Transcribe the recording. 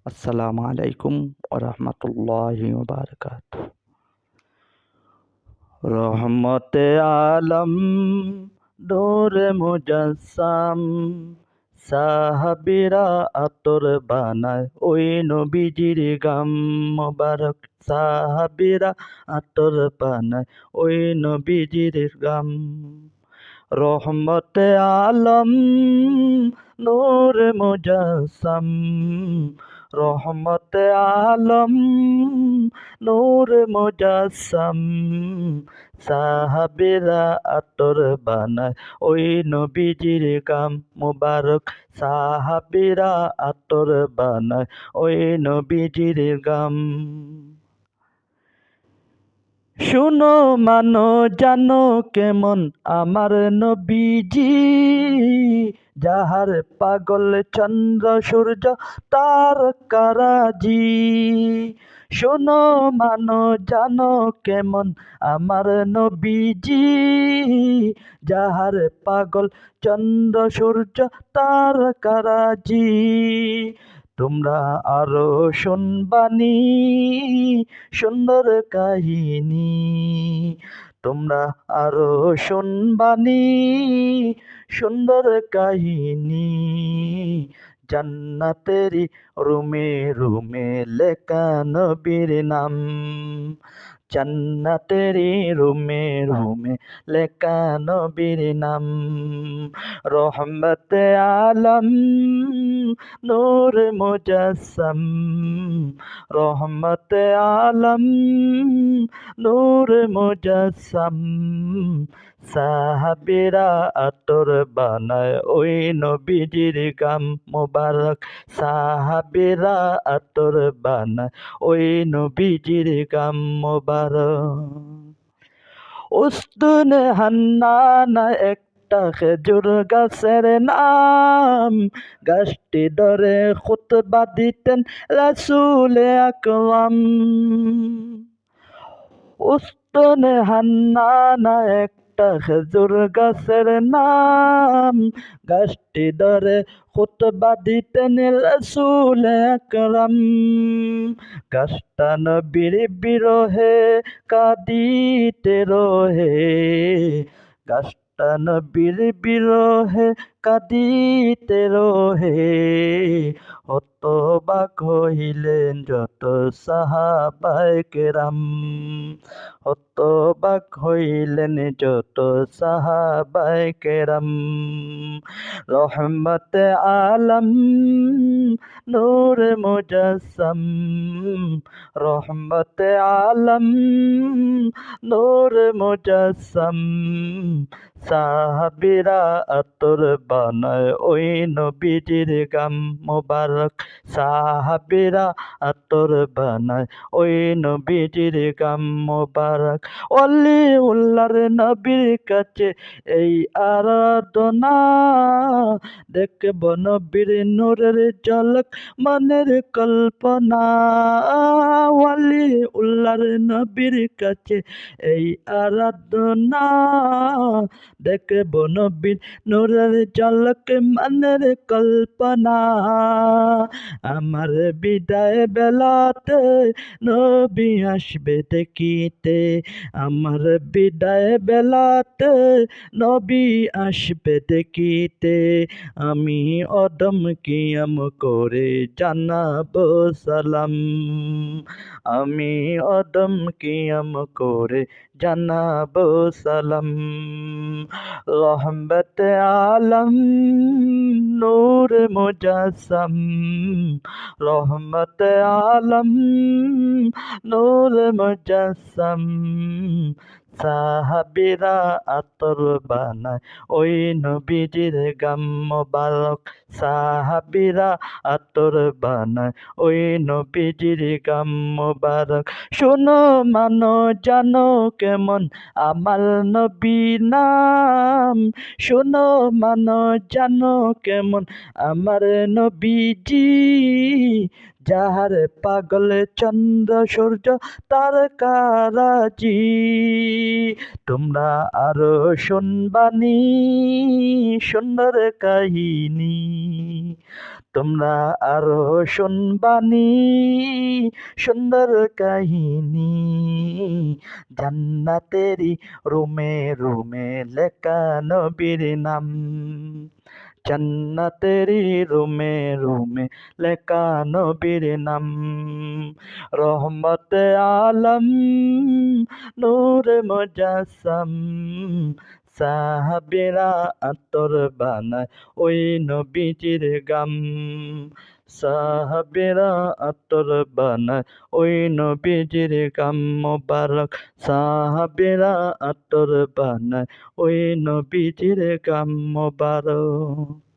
আসসালামু আলাইকুম ওয়া রাহমাতুল্লাহি ওয়া বারাকাতুহু। রহমতে আলম নূরে মুজাসসাম সাহাবীরা আতর বানায় ওই নবীজির গাম মোবারক। সাহাবীরা আতর বানায় ওই নবীজির গাম। রহমতে আলম নূরে মুজাসসাম রহমতে আলম নূরে মুজাসসাম সাহাবীরা আতর বানায় ওই নবীজির গাম মোবারক। সাহাবীরা আতর বানায় ওই নবীজির গাম। শুনো মানো জানো কেমন আমার নবীজি, যাহার পাগল চন্দ্র সূর্য তারকারাজি। শুনো মানো জানো কেমন আমার নবীজি, যাহার পাগল চন্দ্র সূর্য তারকারাজি। তোমরা আরো শুনবানি সুন্দর কাহিনী, তোমরা আরো শুনবানি সুন্দর কাহিনী। জান্নাতেরি রুমে রুমে লেখা নবীর নাম, জান্নাতেরি রুমে রুমে লেখা নবীর নাম। রহমতে আলম নূরে মুজাসসাম রহমতে আলম নূরে মুজাসসাম সাহাবীরা আতর বানায় ওই নবীজির গাম মোবারক। সাহাবীরা আতর বানায় ওই নবীজির গাম মোবারক। উস্তুনে হান্নানা একটা খেজুর গাছের নাম, গাছটি ধরে খুতবা দিতেন রাসূলে আকরাম। উস্তুনে হান্নানা একটা খেজুর গাছের নাম, গাছটি ধরে খুতবা দিতেন রাসূলে আকরাম। গাছটা নবীর বিরহে কাঁদিতে রহে, গাছটা নবীর বিরহে কাঁদিতে রহে। হতবাক হইলেন যত সাহাবায়ে কেরাম, হতবাক হইলেন যত সাহাবায়ে কেরাম। রহমতে আলম নূরে মুজাসসাম রহমতে আলম নূরে মুজাসসাম সাহাবীরা আতর বানায় ওই নবীজির গাম মোবারক। সাহাবীরা আতর বানায় ওই নবীজির গাম মোবারক। ওলিউল্লাহর নবীর কাছে এই আরাধনা, দেখব নবীর নূরের ঝলক মনের কল্পনা। ওলিউল্লাহর নবীর কাছে এই আরাধনা, দেখব নবীর নূরের ঝলক মনের কল্পনা। আমার বিদায় বেলাতে নবী আসবে দেখিতে, আমার বিদায় বেলাতে নবী আসবে দেখিতে। আমি অদম কিয়াম করে জানাবো সালাম, আমি অদম কিয়াম করে জানাবো সালাম। রহমতে আলম নূরে মুজাসসাম রহমতে আলম নূরে মুজাসসাম সাহাবীরা আতর বানায় ওই নবীজির গাম মোবারক। সাহাবীরা আতর বানায় ওই নবীজির গাম মোবারক। শোনো মানো জানো কেমন আমার নবীর নাম, শোনো মানো জানো কেমন আমার নবীজি, যাহার পাগল চন্দ্র সূর্য তারকারাজি। তোমরা আরো শুনবানি সুন্দর কাহিনী, তোমরা আরো শুনবানি সুন্দর কাহিনী, জান্নাতেরি রুমে রুমে লেখা নবীর নাম। জান্নাতেরি রুমে রুমে লেখা নবীর নাম। রহমতে আলম নূরে মুজাসসাম, সাহাবীরা আতর বানায় ওই নবীজির গাম। সাহাবীরা আতর বানায় ওই নবীজির গাম মোবারক। সাহাবীরা আতর বানায় ওই নবীজির গাম মোবারক।